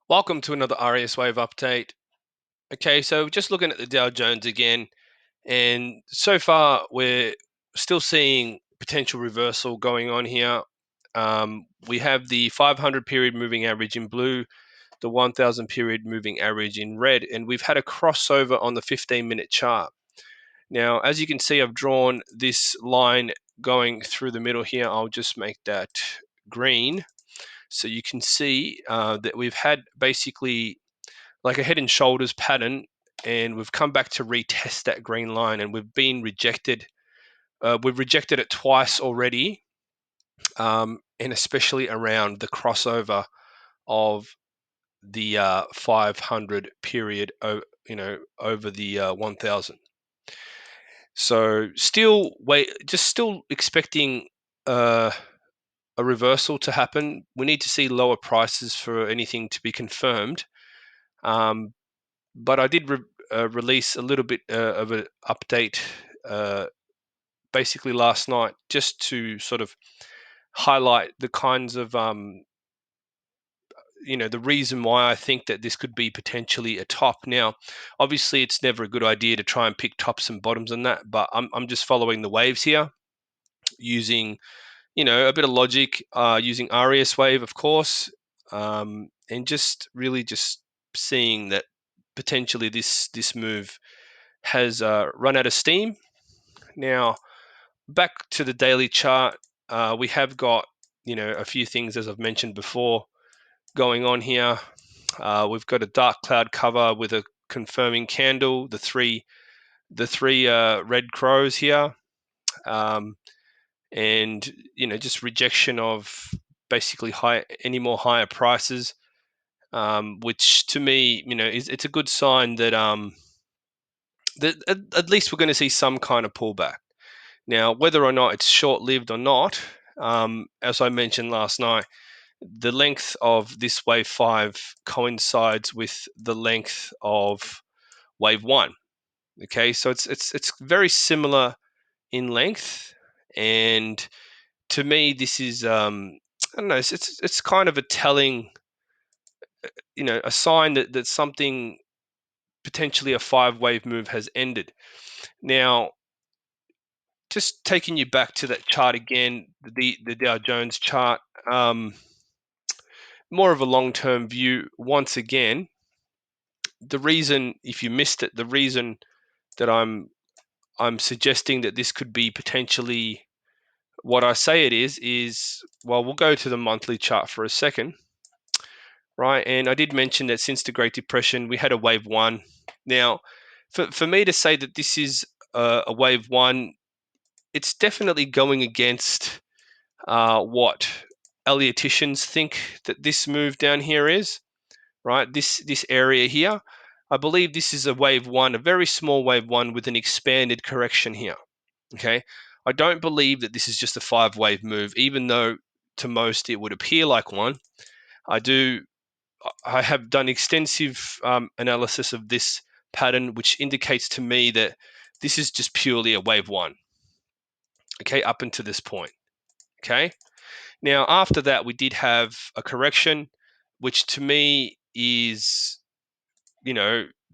Welcome to another RES Wave update. Okay, so just looking at the Dow Jones again, and so far we're still seeing potential reversal going on here. We have the 500 period moving average in blue, the 1000 period moving average in red, and we've had a crossover on the 15-minute chart. Now, as you can see, I've drawn this line going through the middle here. I'll just make that green. So you can see that we've had basically like a head and shoulders pattern, and we've come back to retest that green line, and we've been rejected. We've rejected it twice already, and especially around the crossover of the 500 period, over the 1000. So still expecting a reversal to happen. We need to see lower prices for anything to be confirmed. But I did release a little bit of an update basically last night, just to sort of highlight the kinds of the reason why I think that this could be potentially a top. Now, obviously, it's never a good idea to try and pick tops and bottoms on that, but I'm just following the waves here, using a bit of logic, using RES wave, of course, and just really just seeing that potentially this move has run out of steam. Now, back to the daily chart, we have got a few things, as I've mentioned before, going on here. We've got a dark cloud cover with a confirming candle, the three red crows here, and just rejection of basically any more higher prices, which to me, it's a good sign that that at least we're going to see some kind of pullback. Now, whether or not it's short-lived or not, as I mentioned last night, the length of this wave 5 coincides with the length of wave 1. Okay, so it's very similar in length, and to me, this is I don't know, it's kind of a telling, a sign that something, potentially a 5-wave move, has ended. Now, just taking you back to that chart again, the Dow Jones chart, more of a long-term view. Once again, the reason, if you missed it, the reason that I'm suggesting that this could be potentially what I say it is, well, we'll go to the monthly chart for a second, right? And I did mention that since the Great Depression, we had a wave 1. Now, for me to say that this is a wave 1, it's definitely going against what Ellioticians think that this move down here is, right? This area here, I believe this is a wave 1, a very small wave 1 with an expanded correction here. Okay, I don't believe that this is just a 5-wave move, even though to most it would appear like one. I have done extensive analysis of this pattern, which indicates to me that this is just purely a wave 1. Okay, up until this point. Okay, now after that we did have a correction, which to me is,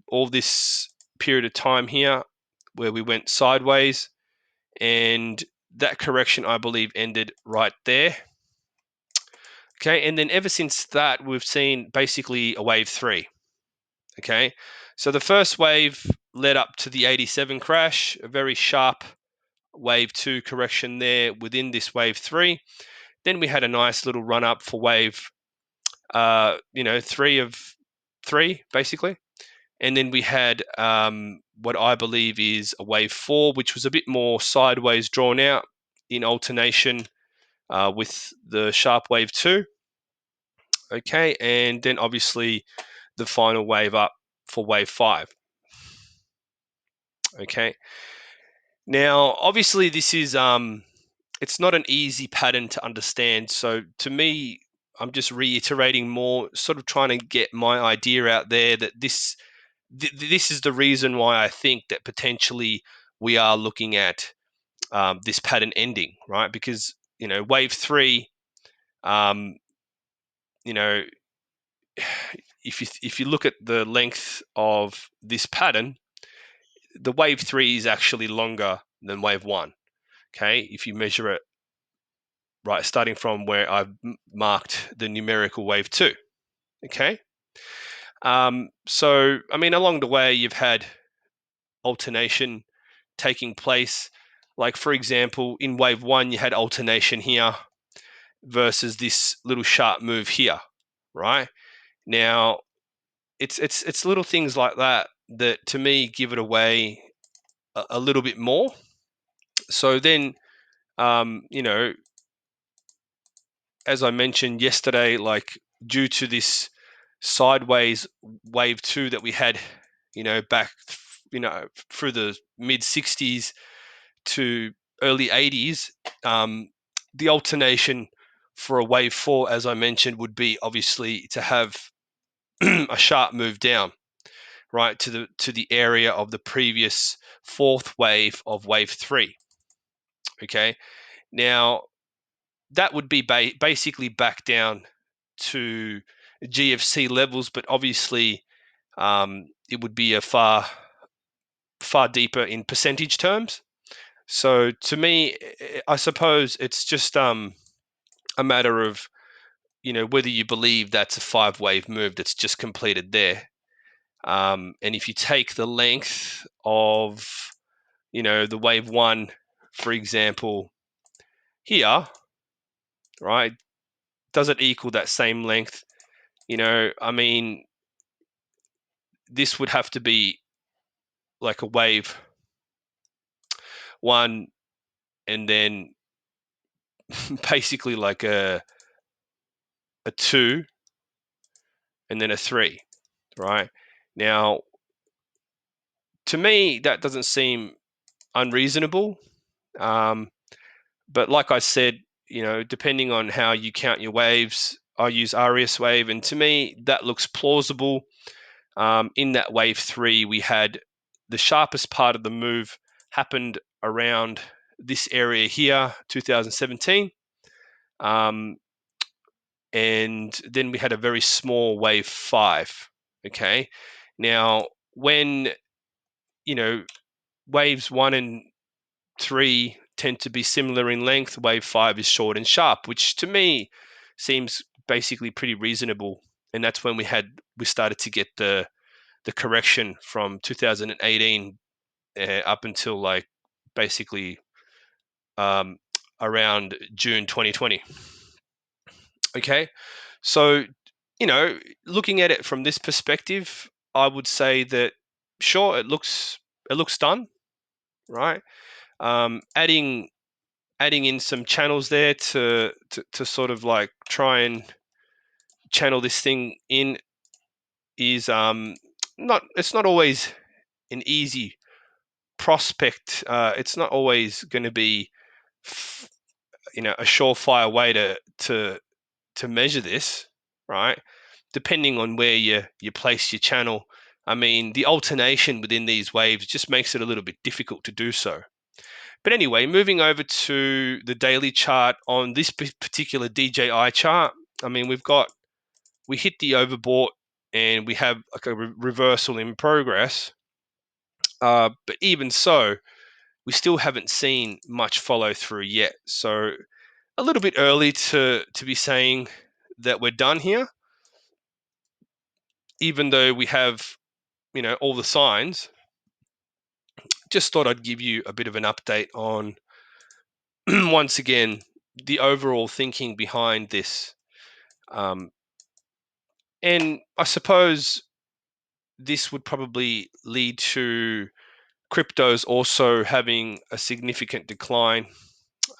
all this period of time here where we went sideways, and that correction, I believe, ended right there. Okay, and then ever since that, we've seen basically a wave 3. Okay, so the first wave led up to the 87 crash, a very sharp wave 2 correction there within this wave 3. Then we had a nice little run up for wave 3 of 3, basically. And then we had what I believe is a wave 4, which was a bit more sideways drawn out in alternation with the sharp wave 2. Okay, and then obviously the final wave up for wave 5. Okay, now obviously this is it's not an easy pattern to understand. So to me, I'm just reiterating more, sort of trying to get my idea out there that this is the reason why I think that potentially we are looking at this pattern ending, right? Because wave 3, you know, if you look at the length of this pattern, the wave 3 is actually longer than wave 1. Okay, if you measure it right, starting from where I've marked the numerical wave 2. Okay, so I mean, along the way, you've had alternation taking place. Like, for example, in wave 1, you had alternation here versus this little sharp move here, right? Now, it's little things like that that to me give it away a little bit more. So then, you know, as I mentioned yesterday, like due to this sideways wave 2 that we had, back, through the mid 60s to early 80s, the alternation for a wave 4, as I mentioned, would be obviously to have a sharp move down, right, to the area of the previous fourth wave of wave 3. Okay, now that would be basically back down to GFC levels, but obviously it would be a far deeper in percentage terms. So to me, I suppose it's just a matter of whether you believe that's a 5-wave move that's just completed there. And if you take the length of the wave 1, for example, here, right, does it equal that same length? I mean, this would have to be like a wave 1 and then basically like a 2 and then a 3, right? Now, to me, that doesn't seem unreasonable. But like I said, depending on how you count your waves, I use RS wave, and to me, that looks plausible. In that wave 3, we had the sharpest part of the move happened around this area here, 2017. And then we had a very small wave 5. Okay. Now, when, waves 1 and 3 tend to be similar in length, wave 5 is short and sharp, which to me seems basically pretty reasonable. And that's when we started to get the correction from 2018 up until like basically around June 2020. Okay, so looking at it from this perspective, I would say that sure, it looks done, right? Adding in some channels there to sort of like try and channel this thing in is it's not always an easy prospect. It's not always going to be a surefire way to measure this, right? Depending on where you place your channel. I mean, the alternation within these waves just makes it a little bit difficult to do so. But anyway, moving over to the daily chart on this particular DJI chart, I mean, we hit the overbought and we have like a reversal in progress. But even so, we still haven't seen much follow through yet. So a little bit early to be saying that we're done here, even though we have, all the signs. Just thought I'd give you a bit of an update on, once again, the overall thinking behind this. And I suppose this would probably lead to cryptos also having a significant decline.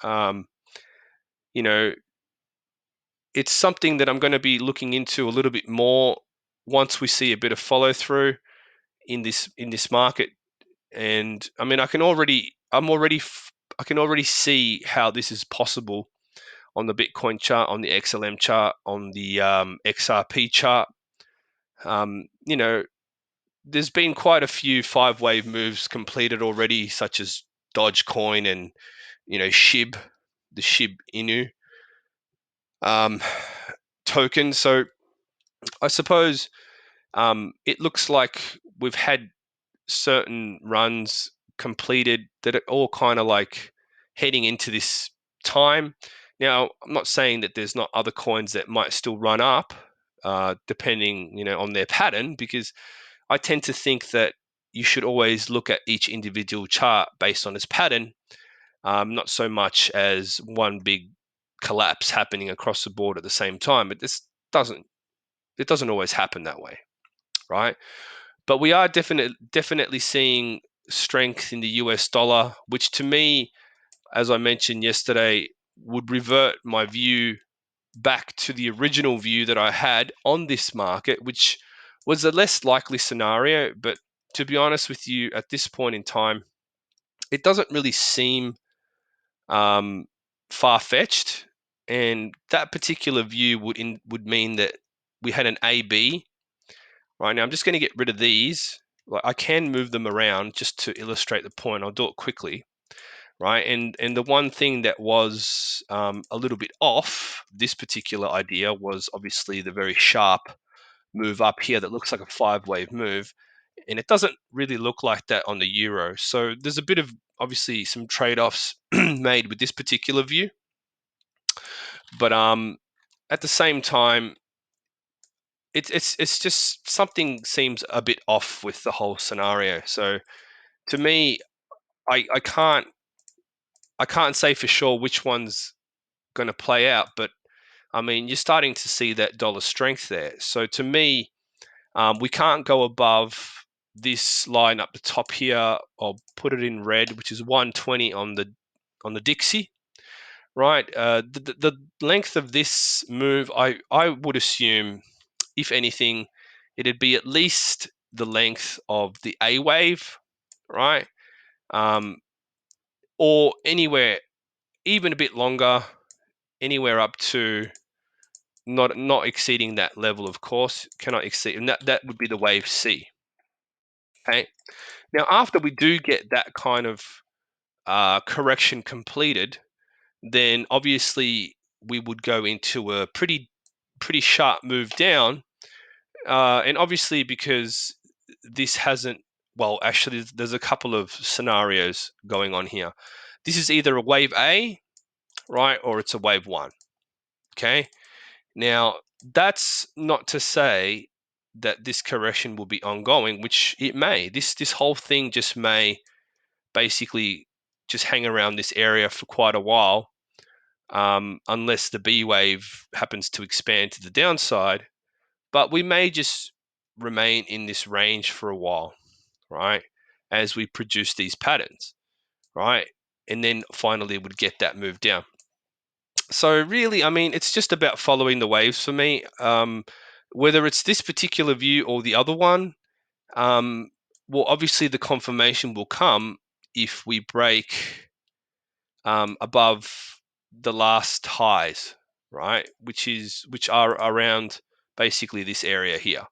You know, it's something that I'm going to be looking into a little bit more once we see a bit of follow through in this market. And I mean, I can already see how this is possible on the Bitcoin chart, on the XLM chart, on the XRP chart. There's been quite a few 5-wave moves completed already, such as Dogecoin and SHIB, the SHIB Inu token. So I suppose it looks like we've had certain runs completed that are all kind of like heading into this time. Now, I'm not saying that there's not other coins that might still run up, depending, on their pattern, because I tend to think that you should always look at each individual chart based on its pattern, not so much as one big collapse happening across the board at the same time. Doesn't it doesn't always happen that way, right? But we are definitely seeing strength in the US dollar, which to me, as I mentioned yesterday, would revert my view back to the original view that I had on this market, which was a less likely scenario. But to be honest with you, at this point in time, it doesn't really seem far-fetched. And that particular view would mean that we had an AB. Right now, I'm just going to get rid of these. Like, I can move them around just to illustrate the point. I'll do it quickly, right? And the one thing that was a little bit off this particular idea was obviously the very sharp move up here that looks like a 5-wave move, and it doesn't really look like that on the euro. So there's a bit of obviously some trade-offs made with this particular view, but at the same time, it's just something seems a bit off with the whole scenario. So to me, I can't say for sure which one's going to play out, but I mean, you're starting to see that dollar strength there. So to me, we can't go above this line up the top here. I'll put it in red, which is 120 on the Dixie, right? The length of this move, I would assume, if anything, it'd be at least the length of the A wave, right? Or anywhere, even a bit longer, anywhere up to not exceeding that level, of course, cannot exceed, and that would be the wave C. Okay. Now, after we do get that kind of correction completed, then obviously we would go into a pretty sharp move down, and obviously because this hasn't, well, actually, there's a couple of scenarios going on here. This is either a wave A, right, or it's a wave 1. Okay. Now, that's not to say that this correction will be ongoing, which it may. This whole thing just may basically just hang around this area for quite a while, unless the B wave happens to expand to the downside. But we may just remain in this range for a while, right, as we produce these patterns, right, and then finally would get that move down. So really, I mean, it's just about following the waves for me. Whether it's this particular view or the other one, well, obviously the confirmation will come if we break above the last highs, right? Which are around basically this area here,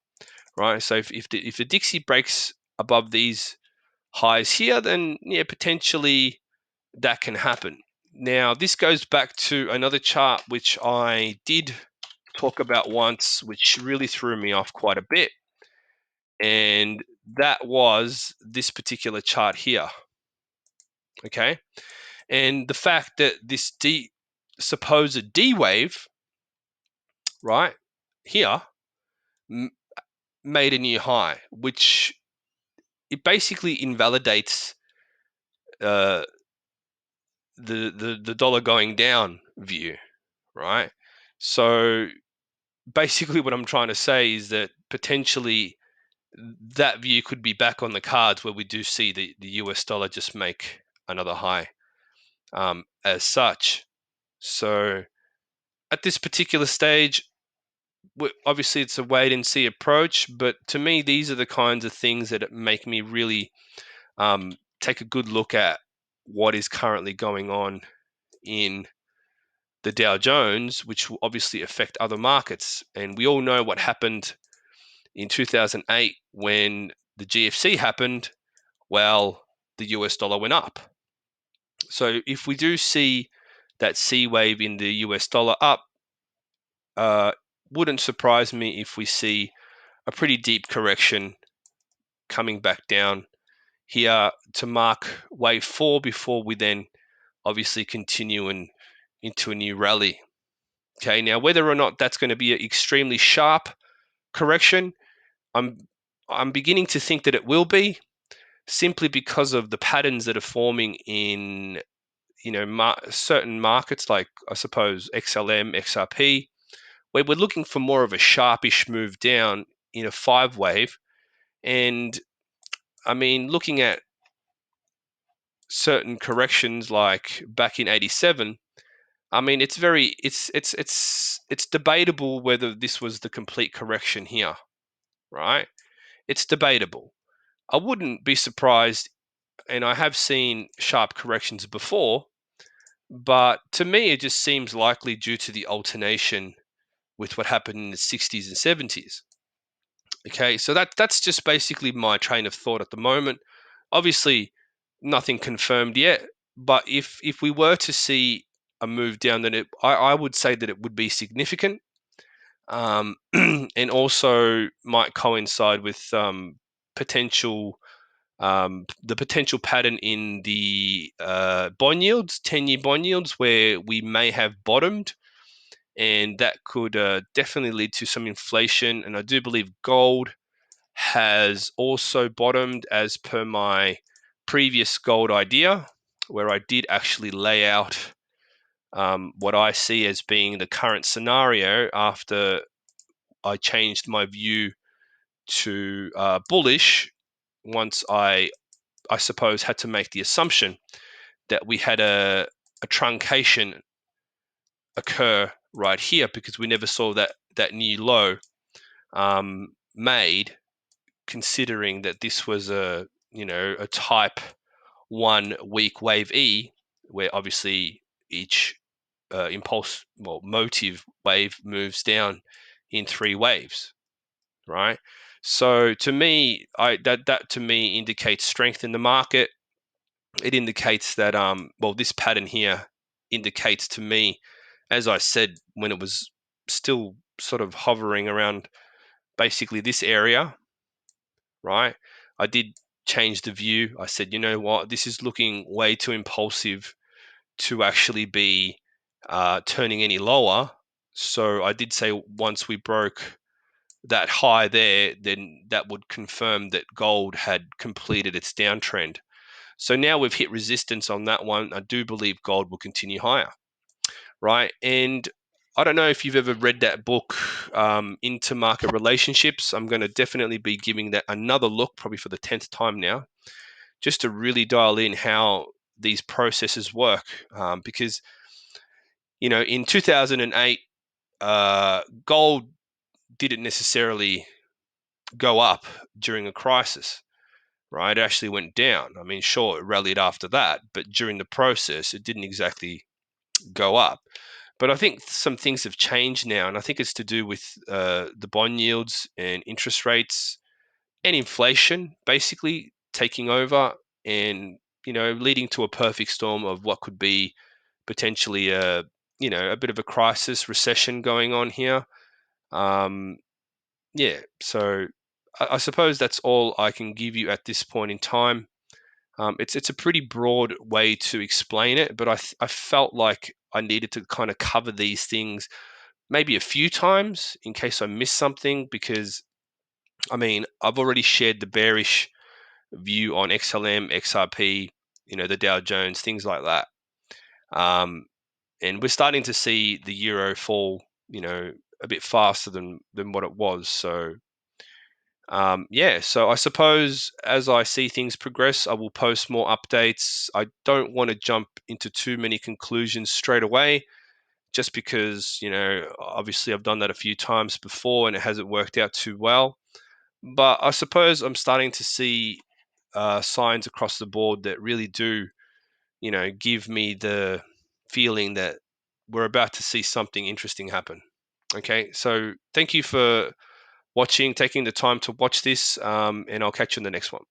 right? So if the Dixie breaks above these highs here, then yeah, potentially that can happen. Now, this goes back to another chart which I did talk about once, which really threw me off quite a bit. And that was this particular chart here. Okay. And the fact that this supposed D wave, right, here, made a new high, which it basically invalidates uh, the dollar going down view, right? So basically what I'm trying to say is that potentially that view could be back on the cards where we do see the US dollar just make another high as such. So at this particular stage, obviously it's a wait and see approach, but to me, these are the kinds of things that make me really take a good look at what is currently going on in the Dow Jones, which will obviously affect other markets. And we all know what happened in 2008 when the GFC happened. Well, the US dollar went up. So if we do see that C wave in the US dollar up, wouldn't surprise me if we see a pretty deep correction coming back down here to mark wave 4 before we then obviously continue into a new rally. Okay, now whether or not that's going to be an extremely sharp correction, I'm beginning to think that it will be, simply because of the patterns that are forming in certain markets, like I suppose XLM, XRP, where we're looking for more of a sharpish move down in a 5 wave. And I mean, looking at certain corrections like back in 87, I mean, it's debatable whether this was the complete correction here, right? It's debatable. I wouldn't be surprised, and I have seen sharp corrections before, but to me it just seems likely due to the alternation with what happened in the 60s and 70s. Okay, so that's just basically my train of thought at the moment. Obviously, nothing confirmed yet, but if we were to see a move down, then I would say that it would be significant, and also might coincide with potential the potential pattern in the bond yields, 10-year bond yields, where we may have bottomed, and that could definitely lead to some inflation. And I do believe gold has also bottomed, as per my previous gold idea, where I did actually lay out what I see as being the current scenario after I changed my view to bullish, once I suppose had to make the assumption that we had a truncation occur right here, because we never saw that new low made, considering that this was a type 1 weak wave E, where obviously each motive wave moves down in 3 waves, right? So to me, that to me indicates strength in the market. It indicates that this pattern here indicates to me, as I said when it was still sort of hovering around basically this area, right? I did change the view. I said, you know what, this is looking way too impulsive to actually be turning any lower. So I did say once we broke that high there, then that would confirm that gold had completed its downtrend. So now we've hit resistance on that one. I do believe gold will continue higher, right? And I don't know if you've ever read that book, Into Market Relationships. I'm going to definitely be giving that another look, probably for the 10th time now, just to really dial in how these processes work. Because, in 2008, gold didn't necessarily go up during a crisis, right? It actually went down. I mean, sure, it rallied after that, but during the process, it didn't exactly go up. But I think some things have changed now, and I think it's to do with the bond yields and interest rates and inflation basically taking over, and leading to a perfect storm of what could be potentially a bit of a crisis, recession going on here. Um, yeah, so I suppose that's all I can give you at this point in time. It's a pretty broad way to explain it, but I felt like I needed to kind of cover these things maybe a few times in case I missed something, because I mean, I've already shared the bearish view on XLM, XRP, the Dow Jones, things like that. And we're starting to see the euro fall, a bit faster than what it was. So yeah, so I suppose as I see things progress, I will post more updates. I don't want to jump into too many conclusions straight away, just because, obviously I've done that a few times before and it hasn't worked out too well. But I suppose I'm starting to see signs across the board that really do, give me the feeling that we're about to see something interesting happen. Okay, so thank you for watching, taking the time to watch this, and I'll catch you in the next one.